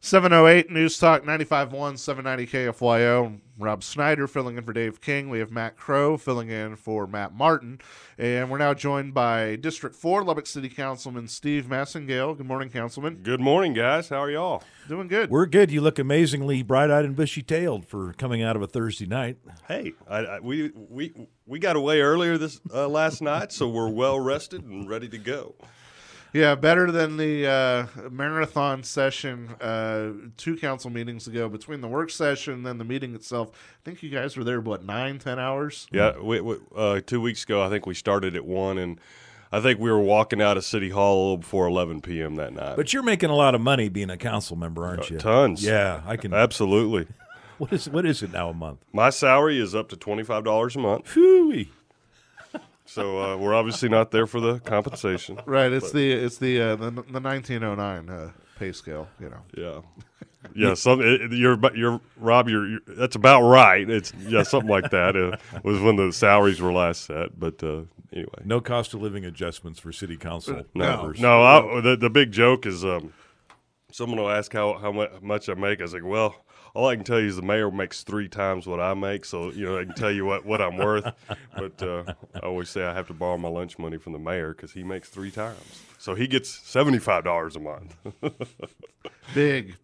708 News Talk 95.1 790 KFYO. Rob Snyder filling in for Dave King. We have Matt Crow filling in for Matt Martin. And we're now joined by District 4 Lubbock City Councilman Steve Massengale. Good morning, Councilman. Good morning, guys. How are y'all? Doing good. We're good. You look amazingly bright-eyed and bushy-tailed for coming out of a Thursday night. Hey, we got away earlier this last night, so we're well rested and ready to go. Yeah, better than the marathon session 2 council meetings ago. Between the work session and then the meeting itself, I think you guys were there, 9-10 hours? Yeah, 2 weeks ago, I think we started at 1, and I think we were walking out of City Hall a little before 11 p.m. that night. But you're making a lot of money being a council member, aren't you? Tons. Yeah, I can. Absolutely. What is it now a month? My salary is up to $25 a month. Phooey. So we're obviously not there for the compensation. Right, it's the 1909 pay scale, you know. Yeah. You're Rob. That's about right. It's something like that. Was when the salaries were last set. But anyway, No cost of living adjustments for city council members. No. The big joke is someone will ask how much I make. I was like, well, all I can tell you is the mayor makes 3 times what I make, so I can tell you what I'm worth. But I always say I have to borrow my lunch money from the mayor because he makes 3 times, so he gets $75 a month. Big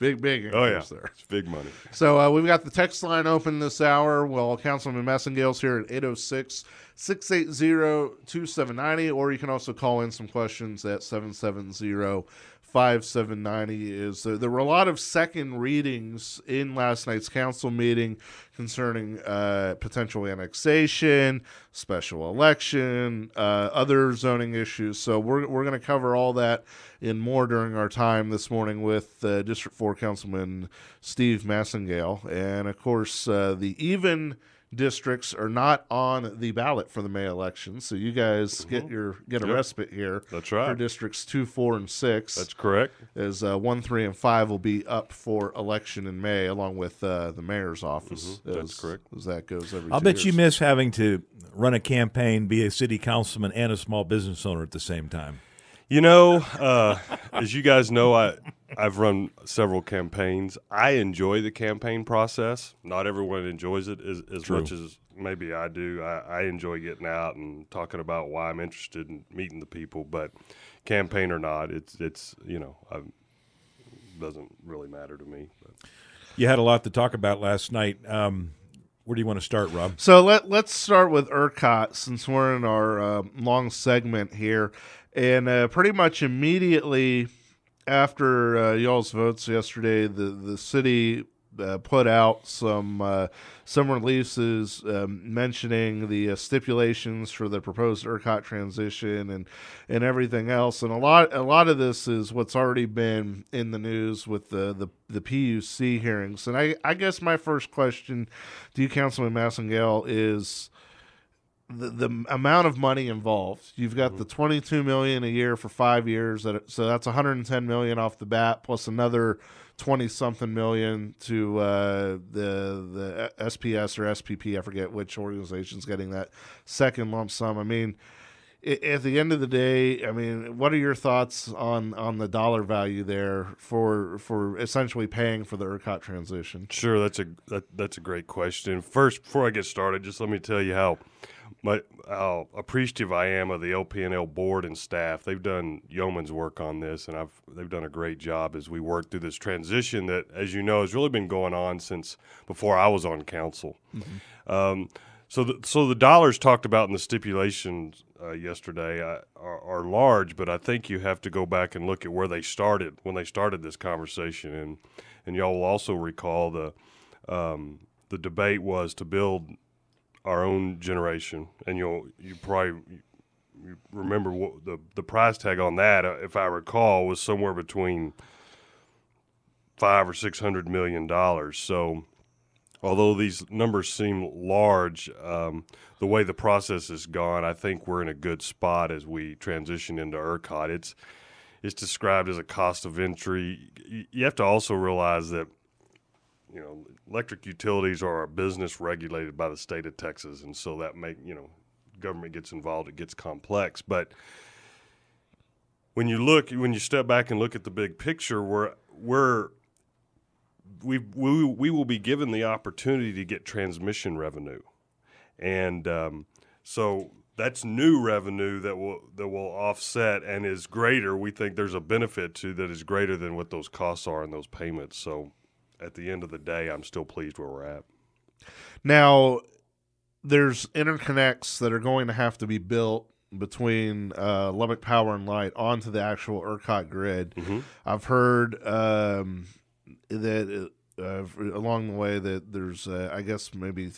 Oh yeah, there. It's big money. So we've got the text line open this hour. Well, Councilman Massengale's here at 806-680-2790, or you can also call in some questions at 770-5790. There were a lot of second readings in last night's council meeting concerning potential annexation, special election, other zoning issues. So we're going to cover all that and more during our time this morning with District 4 Councilman Steve Massengale. And, of course, the even districts are not on the ballot for the May election, so you guys get a respite here. That's right. For districts 2, 4, and 6. That's correct. As 1, 3, and 5 will be up for election in May, along with the mayor's office. That's correct. As that goes every I'll 2 bet years. you miss having to run a campaign, be a city councilman, and a small business owner at the same time. As you guys know, I've run several campaigns. I enjoy the campaign process. Not everyone enjoys it as much as maybe I do. I enjoy getting out and talking about why I'm interested in meeting the people. But campaign or not, it doesn't really matter to me. But. You had a lot to talk about last night. Where do you want to start, Rob? So let's start with ERCOT, since we're in our long segment here. And pretty much immediately after y'all's votes yesterday, the city put out some releases mentioning the stipulations for the proposed ERCOT transition and everything else. And a lot of this is what's already been in the news with the PUC hearings. And I guess my first question to you, Councilman Massengale, is the amount of money involved. You've got the $22 million a year for 5 years, so that's $110 million off the bat, plus another 20-something million to the SPS or SPP. I forget which organization's getting that second lump sum. I mean, at the end of the day, I mean, what are your thoughts on the dollar value there for essentially paying for the ERCOT transition? Sure, that's a great question. First, before I get started, just let me tell you how appreciative I am of the LP&L board and staff. They've done yeoman's work on this, and they've done a great job as we work through this transition that, as you know, has really been going on since before I was on council. Mm-hmm. So the dollars talked about in the stipulations yesterday are large, but I think you have to go back and look at where they started when they started this conversation, and y'all will also recall the debate was to build our own generation, and you remember what the price tag on that, if I recall, was somewhere between $500 or $600 million. So, although these numbers seem large, the way the process has gone, I think we're in a good spot as we transition into ERCOT. It's described as a cost of entry. You have to also realize that electric utilities are a business regulated by the state of Texas, and so that government gets involved, it gets complex. But when you step back and look at the big picture, we're we will be given the opportunity to get transmission revenue, and so that's new revenue that will offset and is greater. We think there's a benefit to that is greater than what those costs are and those payments. So at the end of the day, I'm still pleased where we're at. Now, there's interconnects that are going to have to be built between Lubbock Power and Light onto the actual ERCOT grid. Mm-hmm. I've heard that along the way that there's, I guess, maybe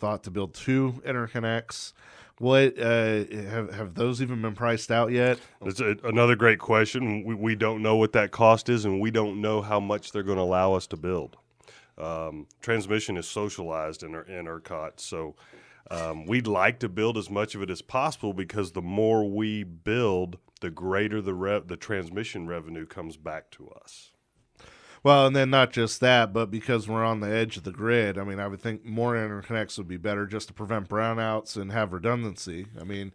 thought to build 2 interconnects. What have those even been priced out yet? That's another great question. We don't know what that cost is, and we don't know how much they're going to allow us to build. Transmission is socialized in ERCOT, so we'd like to build as much of it as possible because the more we build, the greater the transmission revenue comes back to us. Well, and then not just that, but because we're on the edge of the grid, I mean, I would think more interconnects would be better just to prevent brownouts and have redundancy. I mean,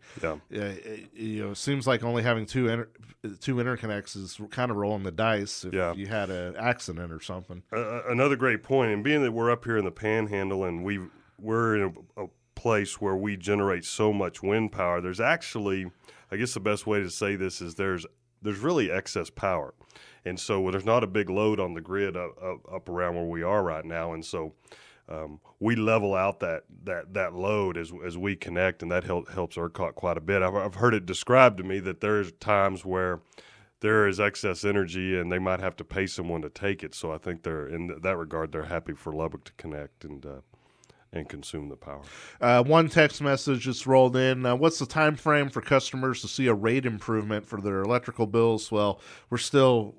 it seems like only having two interconnects is kind of rolling the dice if you had an accident or something. Another great point, and being that we're up here in the Panhandle and we're in a place where we generate so much wind power, there's actually, I guess the best way to say this is there's really excess power. And so there's not a big load on the grid up around where we are right now, and so we level out that load as we connect, and that helps ERCOT quite a bit. I've heard it described to me that there's times where there is excess energy, and they might have to pay someone to take it. So I think they're in that regard they're happy for Lubbock to connect and consume the power. One text message just rolled in. What's the time frame for customers to see a rate improvement for their electrical bills? Well, we're still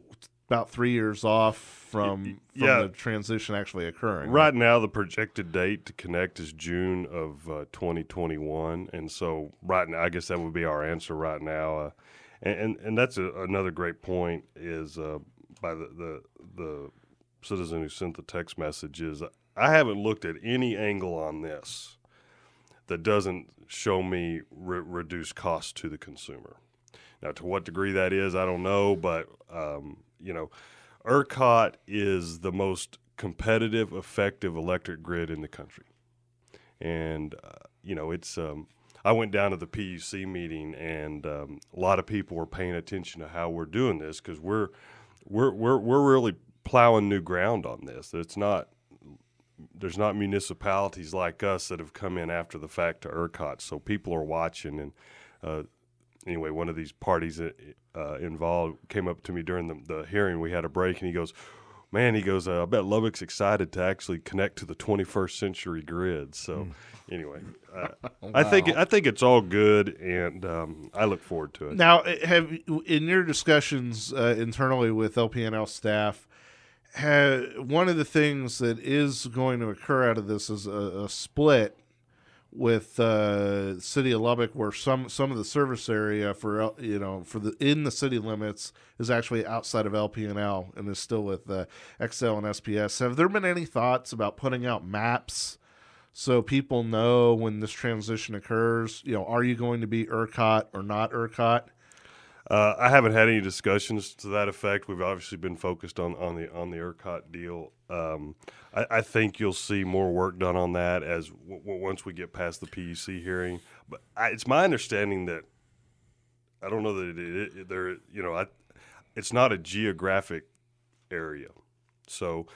about 3 years off from the transition actually occurring. Right now, the projected date to connect is June of 2021, and so right now, I guess that would be our answer right now. And that's another great point is by the citizen who sent the text message is I haven't looked at any angle on this that doesn't show me reduced cost to the consumer. Now, to what degree that is, I don't know, but ERCOT is the most competitive, effective electric grid in the country. And, it's I went down to the PUC meeting, and a lot of people were paying attention to how we're doing this because we're really plowing new ground on this. There's not municipalities like us that have come in after the fact to ERCOT, so people are watching. And anyway, one of these parties involved came up to me during the hearing. We had a break, and he goes, I bet Lubbock's excited to actually connect to the 21st century grid. So anyway, wow. I think it's all good, and I look forward to it. Now, in your discussions internally with LP&L staff, one of the things that is going to occur out of this is a split with City of Lubbock, where some of the service area in the city limits is actually outside of LP&L and is still with XL and SPS. Have there been any thoughts about putting out maps so people know when this transition occurs? Are you going to be ERCOT or not ERCOT? I haven't had any discussions to that effect. We've obviously been focused on the ERCOT deal. I think you'll see more work done on that as once we get past the PUC hearing. But it's my understanding that I don't know that it's not a geographic area, so.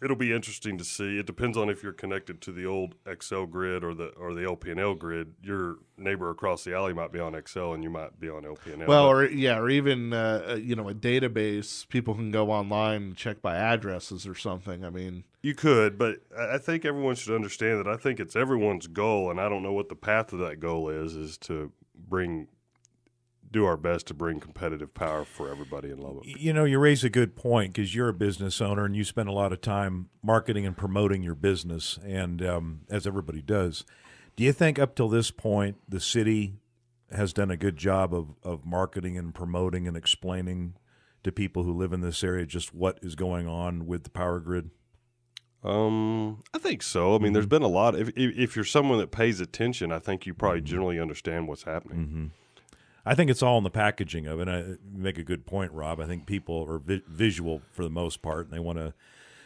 It'll be interesting to see. It depends on if you're connected to the old XL grid or the LP&L grid. Your neighbor across the alley might be on XL, and you might be on LP&L. Well, or even a database. People can go online and check by addresses or something. I mean, you could, but I think everyone should understand that. I think it's everyone's goal, and I don't know what the path of that goal is to do our best to bring competitive power for everybody in Lubbock. You raise a good point because you're a business owner and you spend a lot of time marketing and promoting your business, and as everybody does. Do you think up till this point the city has done a good job of marketing and promoting and explaining to people who live in this area just what is going on with the power grid? I think so. I mean, there's been a lot. If you're someone that pays attention, I think you probably generally understand what's happening. Mm-hmm. I think it's all in the packaging of it. I make a good point, Rob. I think people are visual for the most part, and they want to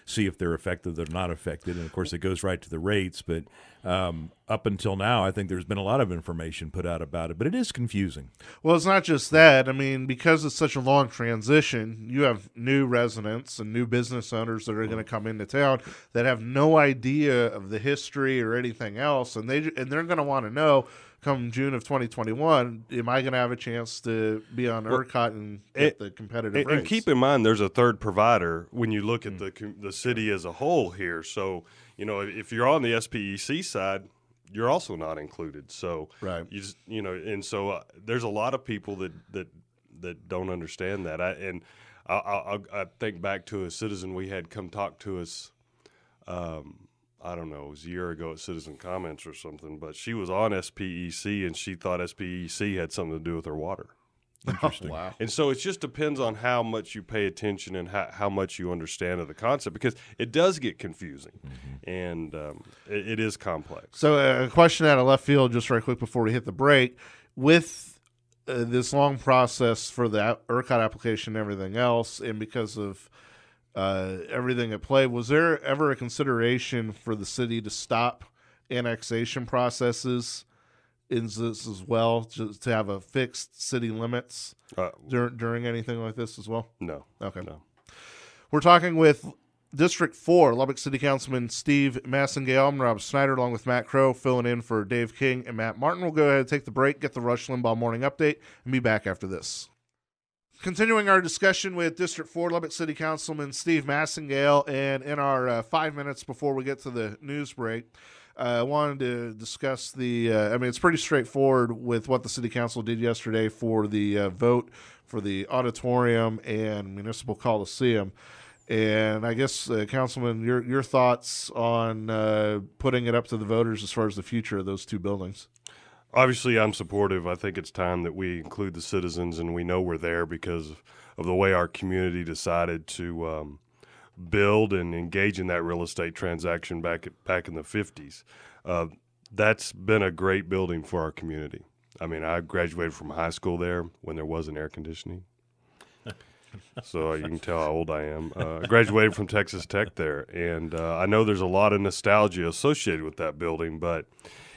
see if they're affected or not affected. And, of course, it goes right to the rates. But up until now, I think there's been a lot of information put out about it. But it is confusing. Well, it's not just that. I mean, because it's such a long transition, you have new residents and new business owners that are going to come into town that have no idea of the history or anything else, and they're going to want to know, come June of 2021, am I going to have a chance to be on ERCOT and get the competitive rates? And keep in mind, there's a third provider when you look at the city as a whole here. So, if you're on the SPEC side, you're also not included. So, right. And so there's a lot of people that don't understand that. I think back to a citizen we had come talk to us. I don't know, it was a year ago at Citizen Comments or something, but she was on SPEC and she thought SPEC had something to do with her water. Interesting. Wow. And so it just depends on how much you pay attention and how much you understand of the concept, because it does get confusing and it is complex. So a question out of left field, just right quick before we hit the break. With this long process for the ERCOT application and everything else, and because of everything at play, was there ever a consideration for the city to stop annexation processes in this as well, just to have a fixed city limits during anything like this as well? No. Okay. No. We're talking with District 4, Lubbock City Councilman Steve Massengale. I'm Rob Snyder, along with Matt Crow, filling in for Dave King and Matt Martin. We'll go ahead and take the break, get the Rush Limbaugh Morning Update, and be back after this. Continuing our discussion with District 4, Lubbock City Councilman Steve Massengale, and in our 5 minutes before we get to the news break, I wanted to discuss it's pretty straightforward with what the City Council did yesterday for the vote for the auditorium and Municipal Coliseum. And I guess, Councilman, your thoughts on putting it up to the voters as far as the future of those two buildings. Obviously, I'm supportive. I think it's time that we include the citizens, and we know we're there because of the way our community decided to build and engage in that real estate transaction back in the 50s. That's been a great building for our community. I mean, I graduated from high school there when there wasn't air conditioning. So you can tell how old I am. I graduated from Texas Tech there, and I know there's a lot of nostalgia associated with that building, but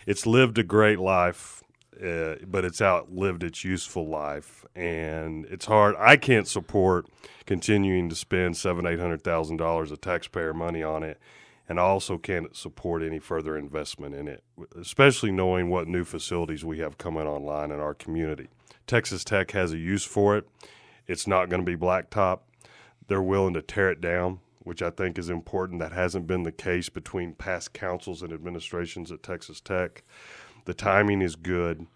it's lived a great life, but it's outlived its useful life, and it's hard. I can't support continuing to spend $700,000-$800,000 of taxpayer money on it, and I also can't support any further investment in it, especially knowing what new facilities we have coming online in our community. Texas Tech has a use for it. It's not going to be blacktop. They're willing to tear it down, which I think is important. That hasn't been the case between past councils and administrations at Texas Tech. The timing is good.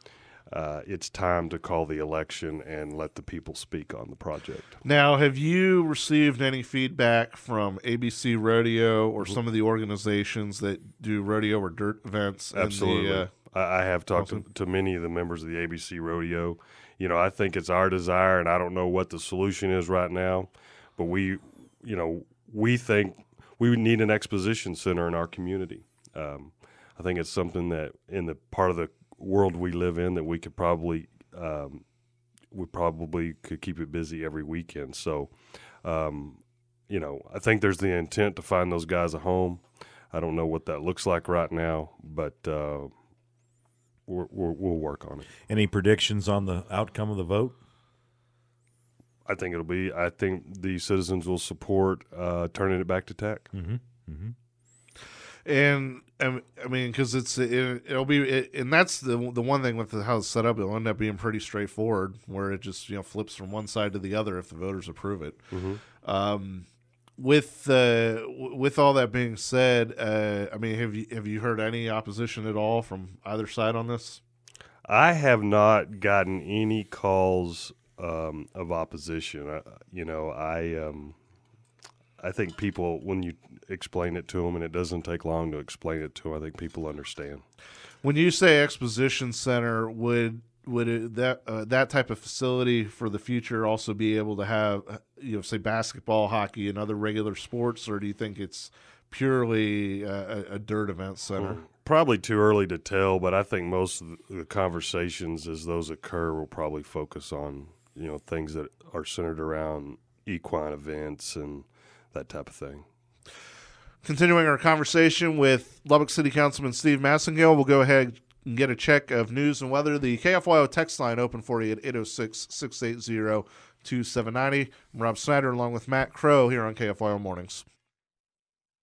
It's time to call the election and let the people speak on the project. Now, have you received any feedback from ABC Rodeo or some of the organizations that do rodeo or dirt events? Absolutely. I have talked to many of the members of the ABC Rodeo. I think it's our desire, and I don't know what the solution is right now, but we think we would need an exposition center in our community. I think it's something that in the part of the world we live in that we could probably could keep it busy every weekend. So, I think there's the intent to find those guys a home. I don't know what that looks like right now, but we'll work on it. Any predictions on the outcome of the vote? I think the citizens will support turning it back to tech. Mm-hmm. Mm-hmm. And I mean, because it'll be, and that's the one thing with how it's set up. It'll end up being pretty straightforward, where it just flips from one side to the other if the voters approve it. Mm-hmm. With all that being said, have you heard any opposition at all from either side on this? I have not gotten any calls of opposition. I think people, when you explain it to them, and it doesn't take long to explain it to them, I think people understand. When you say exposition center, would that type of facility for the future also be able to have, say basketball, hockey, and other regular sports, or do you think it's purely a dirt event center? Well, probably too early to tell, but I think most of the conversations as those occur will probably focus on things that are centered around equine events and that type of thing. Continuing our conversation with Lubbock City Councilman Steve Massengale, we'll go ahead and get a check of news and weather. The KFYO text line open for you at 806-680-2790. I'm Rob Snyder along with Matt Crow here on KFYO Mornings.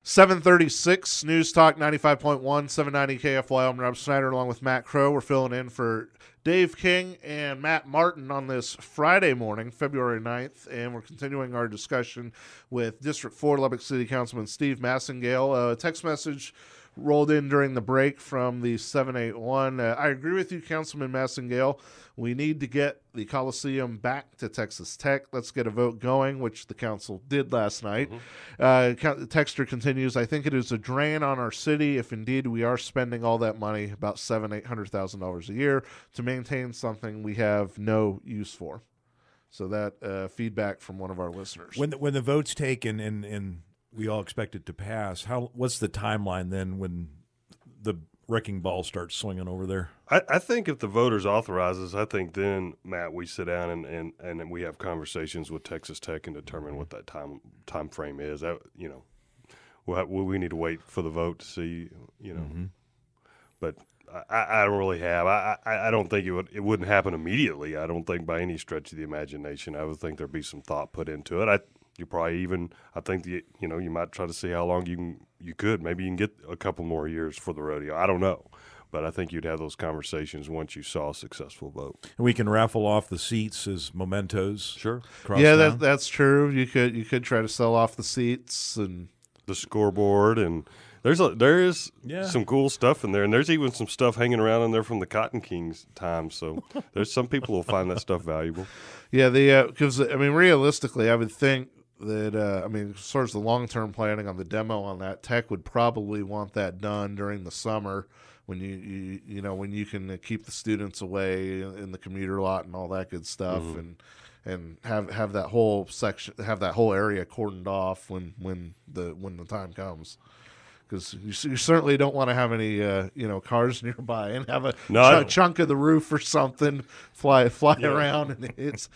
736 News Talk 95.1, 790 KFYO. I'm Rob Snyder along with Matt Crow. We're filling in for Dave King and Matt Martin on this Friday morning, February 9th, and we're continuing our discussion with District 4 Lubbock City Councilman Steve Massengale. A text message rolled in during the break from the 781. I agree with you, Councilman Massengale. We need to get the Coliseum back to Texas Tech. Let's get a vote going, which the council did last night. The texter continues, I think it is a drain on our city if indeed we are spending all that money, about $700,000-800,000 a year, to maintain something we have no use for. So that feedback from one of our listeners. When the vote's taken and we all expect it to pass, what's the timeline then when the wrecking ball starts swinging over there? I think if the voters authorizes, I think then, Matt, we sit down and we have conversations with Texas Tech and determine what that time frame is. We need to wait for the vote to see, But I don't really have. I don't think it wouldn't happen immediately. I don't think by any stretch of the imagination. I would think there'd be some thought put into it. I think you might try to see how long you could. Maybe you can get a couple more years for the rodeo. I don't know. But I think you'd have those conversations once you saw a successful vote. And we can raffle off the seats as mementos. Sure. Yeah, that's true. You could try to sell off the seats and the scoreboard, and there is some cool stuff in there, and there's even some stuff hanging around in there from the Cotton Kings time. So there's some people who'll find that stuff valuable. Yeah, because realistically, I would think that as far as the long-term planning on the demo on that, Tech would probably want that done during the summer when when you can keep the students away in the commuter lot and all that good stuff, and have that whole section, have that whole area cordoned off when the time comes. Because you certainly don't want to have any cars nearby and have a chunk of the roof or something fly around and hit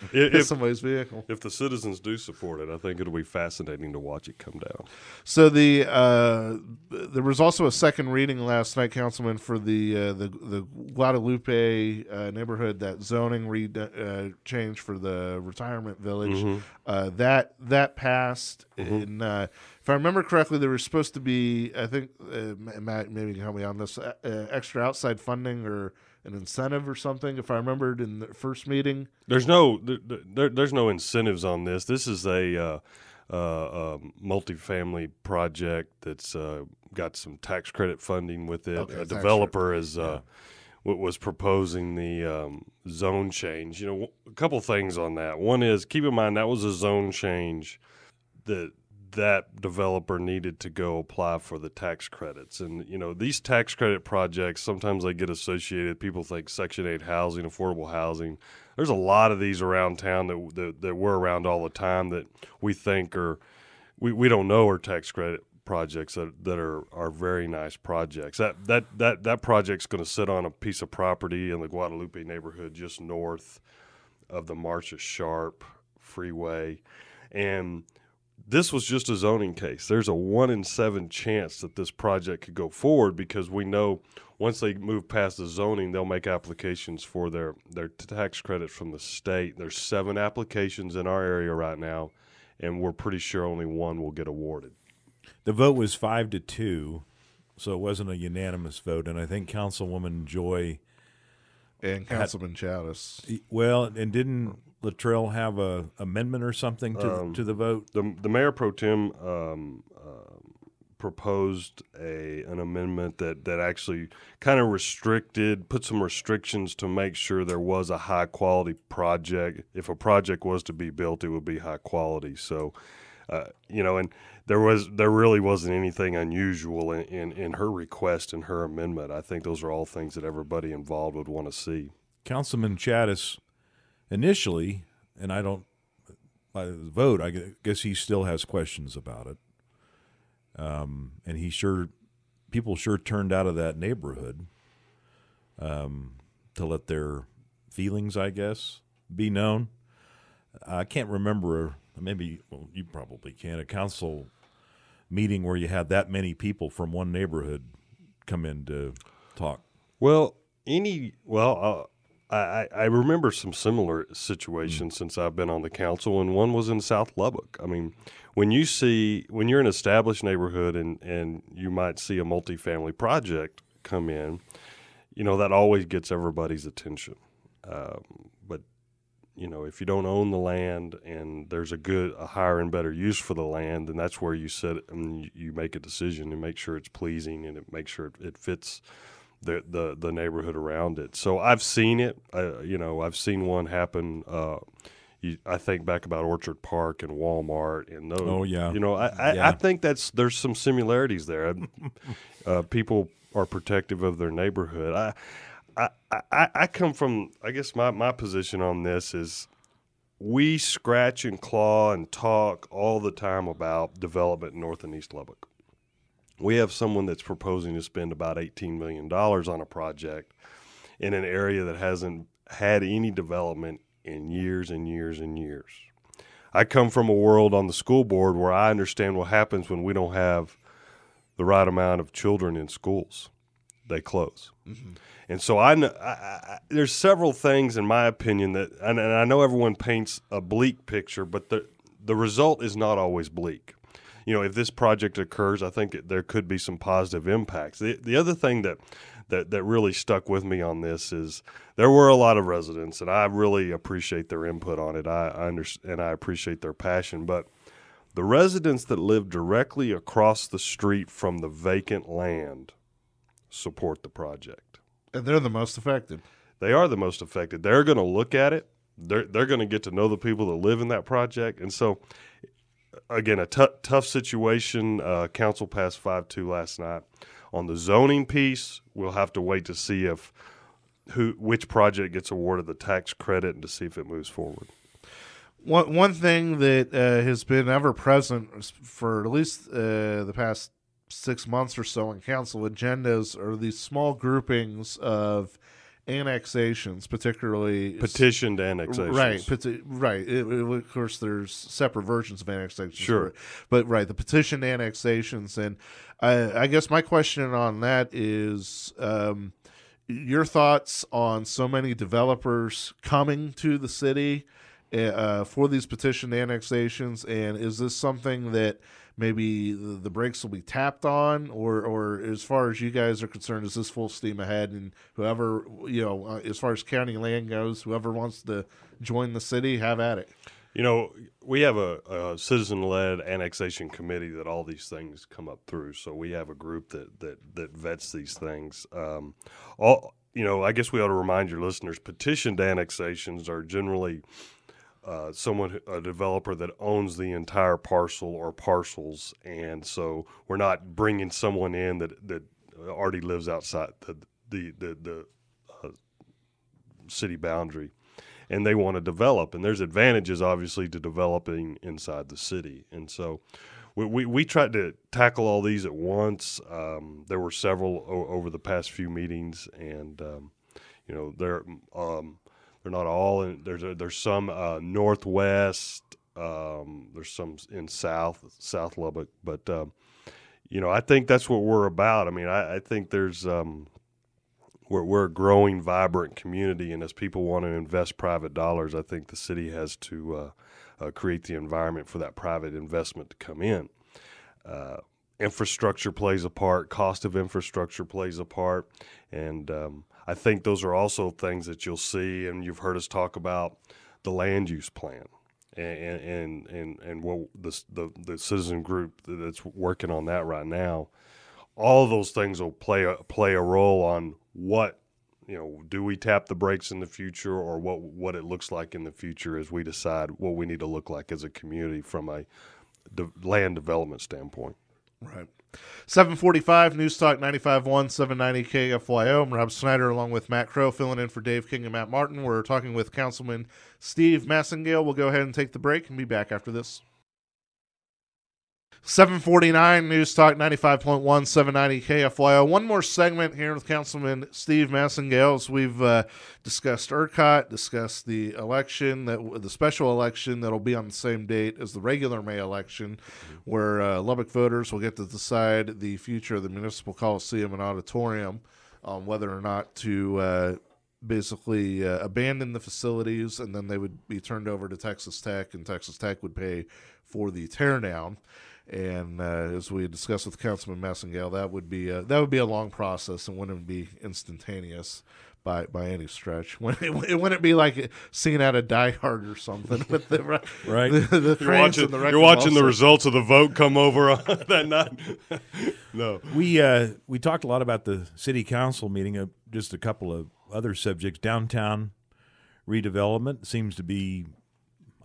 somebody's vehicle. If the citizens do support it, I think it'll be fascinating to watch it come down. So there was also a second reading last night, Councilman, for the Guadalupe neighborhood, that zoning change for the retirement village. That passed in. If I remember correctly, there was supposed to be, I think, Matt, maybe you can help me on this, extra outside funding or an incentive or something. If I remembered in the first meeting, there's no incentives on this. This is a multifamily project that's got some tax credit funding with it. Okay, a developer was proposing the zone change. A couple things on that. One is, keep in mind that was a zone change that developer needed to go apply for the tax credits. And, these tax credit projects, sometimes they get associated. People think Section 8 housing, affordable housing. There's a lot of these around town that we're around all the time that we think we don't know are tax credit projects that are very nice projects. That project's going to sit on a piece of property in the Guadalupe neighborhood just north of the Marcia Sharp Freeway. And this was just a zoning case. There's a 1 in 7 chance that this project could go forward, because we know once they move past the zoning, they'll make applications for their tax credits from the state. There's 7 applications in our area right now, and we're pretty sure only 1 will get awarded. The vote was 5-2, so it wasn't a unanimous vote, and I think Councilwoman Joy and Councilman Chowdis. Well, and didn't Luttrell have a amendment or something to the vote? The mayor pro tem proposed an amendment that actually kind of put some restrictions to make sure there was a high quality project. If a project was to be built, it would be high quality. So, and there really wasn't anything unusual in her request and her amendment. I think those are all things that everybody involved would want to see. Councilman Chowdis initially, and by the vote, I guess he still has questions about it. And people sure turned out of that neighborhood to let their feelings, I guess, be known. I can't remember, maybe, well, you probably can, a council meeting where you had that many people from one neighborhood come in to talk? Well, I remember some similar situations since I've been on the council, and one was in South Lubbock. I mean, when you're in an established neighborhood and you might see a multifamily project come in, that always gets everybody's attention. But if you don't own the land and there's a higher and better use for the land, then that's where you you make a decision and make sure it's pleasing and make sure it fits the neighborhood around it. So I've seen it. I've seen one happen. I think back about Orchard Park and Walmart and those. Oh yeah. I think there's some similarities there. People are protective of their neighborhood. I come from, I guess my position on this is we scratch and claw and talk all the time about development in North and East Lubbock. We have someone that's proposing to spend about $18 million on a project in an area that hasn't had any development in years and years and years. I come from a world on the school board where I understand what happens when we don't have the right amount of children in schools. They close. Mm-hmm. And so there's several things, in my opinion, that, and I know everyone paints a bleak picture, but the result is not always bleak. If this project occurs, I think there could be some positive impacts. The other thing that really stuck with me on this is there were a lot of residents, and I really appreciate their input on it. I understand, and I appreciate their passion. But the residents that live directly across the street from the vacant land support the project. And they're the most affected. They are the most affected. They're going to look at it. They're going to get to know the people that live in that project. And so, again, a tough situation. Council passed 5-2 last night. On the zoning piece, we'll have to wait to see which project gets awarded the tax credit and to see if it moves forward. One thing that has been ever present for at least the past 6 months or so in council agendas are these small groupings of annexations, particularly petitioned annexations. Right. Of course, there's separate versions of annexations. Sure. But the petitioned annexations. And I guess my question on that is your thoughts on so many developers coming to the city for these petitioned annexations, and is this something that maybe the brakes will be tapped on, or as far as you guys are concerned, is this full steam ahead? And whoever, as far as county land goes, whoever wants to join the city, have at it. We have a citizen-led annexation committee that all these things come up through. So we have a group that vets these things. I guess we ought to remind your listeners, petitioned annexations are generally a developer that owns the entire parcel or parcels, and so we're not bringing someone in that already lives outside the city boundary, and they want to develop. And there's advantages, obviously, to developing inside the city, and so we tried to tackle all these at once. There were several over the past few meetings, and they're not all in. There's some northwest. There's some in South Lubbock. But I think that's what we're about. I mean, I think there's we're a growing, vibrant community, and as people want to invest private dollars, I think the city has to create the environment for that private investment to come in. Infrastructure plays a part. Cost of infrastructure plays a part, and I think those are also things that you'll see, and you've heard us talk about the land use plan and what the citizen group that's working on that right now. All of those things will play a role on what, do we tap the brakes in the future, or what it looks like in the future as we decide what we need to look like as a community from a land development standpoint. Right. 745 News Talk 95.1 790 KFYO. I'm Rob Snyder along with Matt Crow, filling in for Dave King and Matt Martin. We're talking with Councilman Steve Massengale. We'll go ahead and take the break and be back after this. 749 News Talk 95.1, 790 KFYO. One more segment here with Councilman Steve Massengale as we've discussed ERCOT, discussed the election, the special election that'll be on the same date as the regular May election, where Lubbock voters will get to decide the future of the municipal Coliseum-Auditorium, whether or not to basically abandon the facilities, and then they would be turned over to Texas Tech, and Texas Tech would pay for the teardown. And as we discussed with Councilman Massengale, that would be a long process and wouldn't be instantaneous by any stretch. It wouldn't be like seeing out of Die Hard or something with the right. The trains and the you're watching the results of the vote come over on that night. No, we talked a lot about the city council meeting. Just a couple of other subjects. Downtown redevelopment seems to be,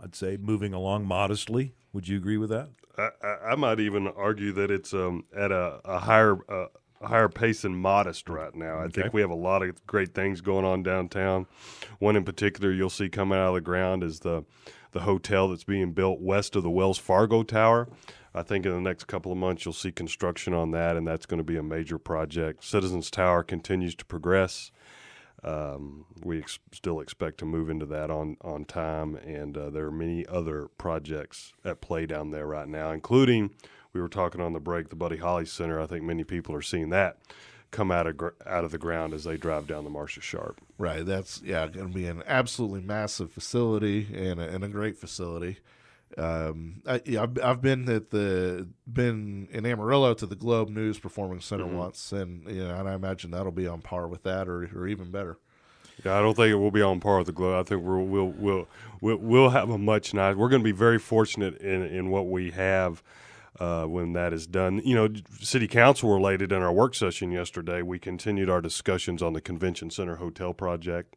I'd say, moving along modestly. Would you agree with that? I might even argue that it's at a higher pace than modest right now. I think we have a lot of great things going on downtown. One in particular you'll see coming out of the ground is the hotel that's being built west of the Wells Fargo Tower. I think in the next couple of months you'll see construction on that, and that's going to be a major project. Citizens Tower continues to progress. We still expect to move into that on time, and there are many other projects at play down there right now, including, we were talking on the break, the Buddy Holly Center. I think many people are seeing that come out of the ground as they drive down the Marcia Sharp. Right, that's going to be an absolutely massive facility and a great facility. I've been in Amarillo to the Globe News Performing Center once, and and I imagine that'll be on par with that, or even better. Yeah, I don't think it will be on par with the Globe. I think we'll have a much nice. We're going to be very fortunate in what we have when that is done. City Council related, in our work session yesterday, we continued our discussions on the Convention Center Hotel project,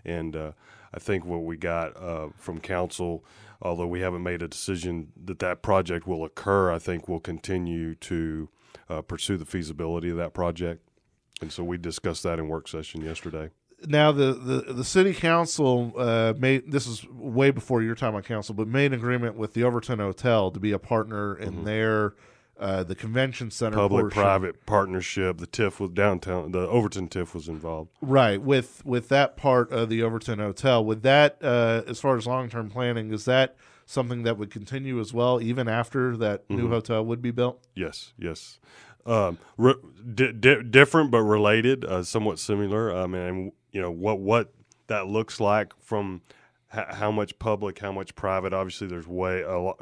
and I think what we got from Council, although we haven't made a decision that project will occur, I think we'll continue to pursue the feasibility of that project. And so we discussed that in work session yesterday. Now, the city council this is way before your time on council, but made an agreement with the Overton Hotel to be a partner in their the convention center public-private partnership. The TIF was downtown. The Overton TIF was involved. Right, with that part of the Overton Hotel. Would that, as far as long-term planning, is that something that would continue as well, even after that new hotel would be built? Yes. Different but related, somewhat similar. What that looks like from how much public, how much private. Obviously, there's a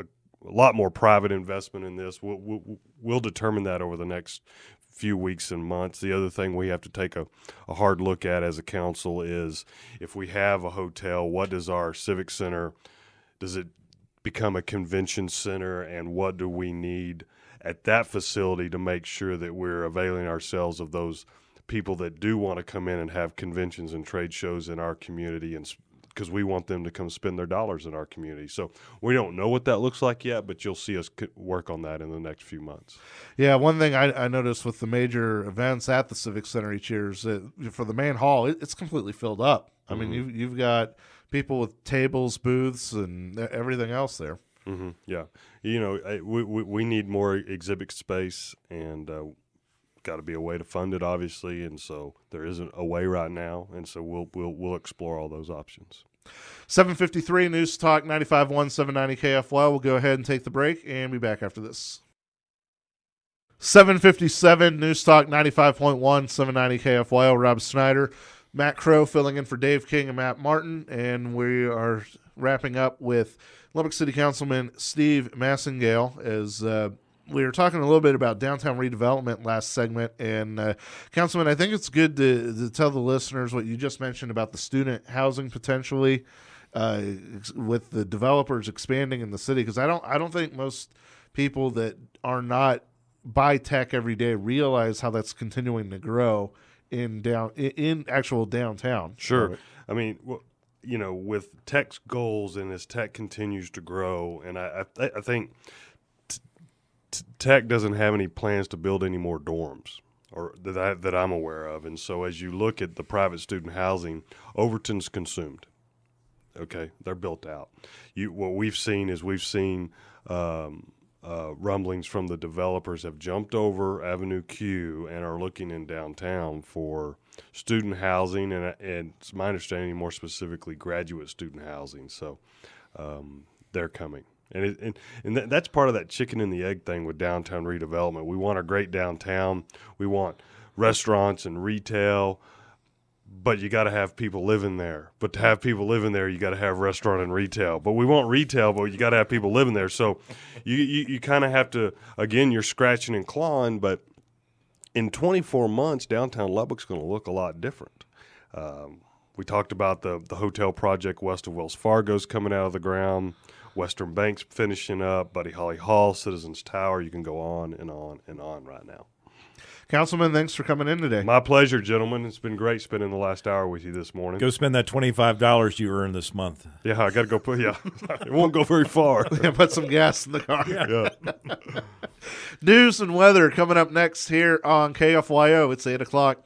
lot more private investment in this. We'll determine that over the next few weeks and months. The other thing we have to take a hard look at as a council is, if we have a hotel, what does our civic center, does it become a convention center, and what do we need at that facility to make sure that we're availing ourselves of those people that do want to come in and have conventions and trade shows in our community, and because we want them to come spend their dollars in our community. So we don't know what that looks like yet, but you'll see us work on that in the next few months. Yeah, one thing I noticed with the major events at the Civic Center each year is that for the main hall, it's completely filled up. I mean, you've got people with tables, booths, and everything else there. Yeah. We need more exhibit space, and got to be a way to fund it, obviously, and so there isn't a way right now, and so we'll explore all those options. 7:53 News Talk 95.1, 790 KFYO. We'll go ahead and take the break and be back after this. 7:57 News Talk 95.1, 790 KFYO. Rob Snyder, Matt Crow filling in for Dave King and Matt Martin, and we are wrapping up with Lubbock City Councilman Steve Massengale as we were talking a little bit about downtown redevelopment last segment. And Councilman, I think it's good to tell the listeners what you just mentioned about the student housing potentially with the developers expanding in the city, because I don't think most people that are not by tech every day realize how that's continuing to grow in actual downtown. Sure. Right? I mean, with tech's goals, and as tech continues to grow, and I think tech doesn't have any plans to build any more dorms, or that I'm aware of. And so as you look at the private student housing, Overton's consumed. Okay, they're built out. What we've seen is a rumblings from the developers have jumped over Avenue Q and are looking in downtown for student housing, and it's my understanding, more specifically, graduate student housing. So they're coming. And that's part of that chicken and the egg thing with downtown redevelopment. We want a great downtown. We want restaurants and retail, but you got to have people living there. But to have people living there, you got to have restaurant and retail. But we want retail, but you got to have people living there. So you kind of have to, again, you're scratching and clawing, but in 24 months, downtown Lubbock's going to look a lot different. We talked about the hotel project west of Wells Fargo's coming out of the ground, Western Bank's finishing up, Buddy Holly Hall, Citizens Tower. You can go on and on and on right now. Councilman, thanks for coming in today. My pleasure, gentlemen. It's been great spending the last hour with you this morning. Go spend that $25 you earned this month. Yeah, I got to go put, it won't go very far. Yeah, put some gas in the car. Yeah. News and weather coming up next here on KFYO. It's 8 o'clock.